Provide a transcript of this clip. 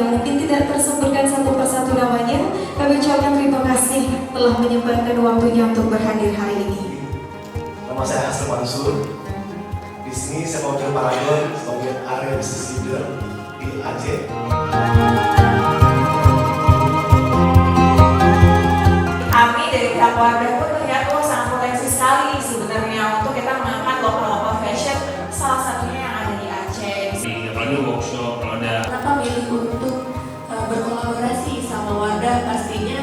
yang mungkin tidak tersebutkan satu persatu namanya, kami ucapkan terima kasih telah menyempatkan waktunya untuk berhadir hari ini. Nama saya Hasan Mansur. Di sini saya mewakili Paragon sebagai area business leader di Aceh. Kami dari pihak Wardah pun melihat sangat potensi sekali sebenarnya untuk kita mengangkat lokal fashion, salah satunya yang ada di Aceh. Apalagi workshop, kalau ada. Kenapa milih untuk berkolaborasi sama Wardah? Pastinya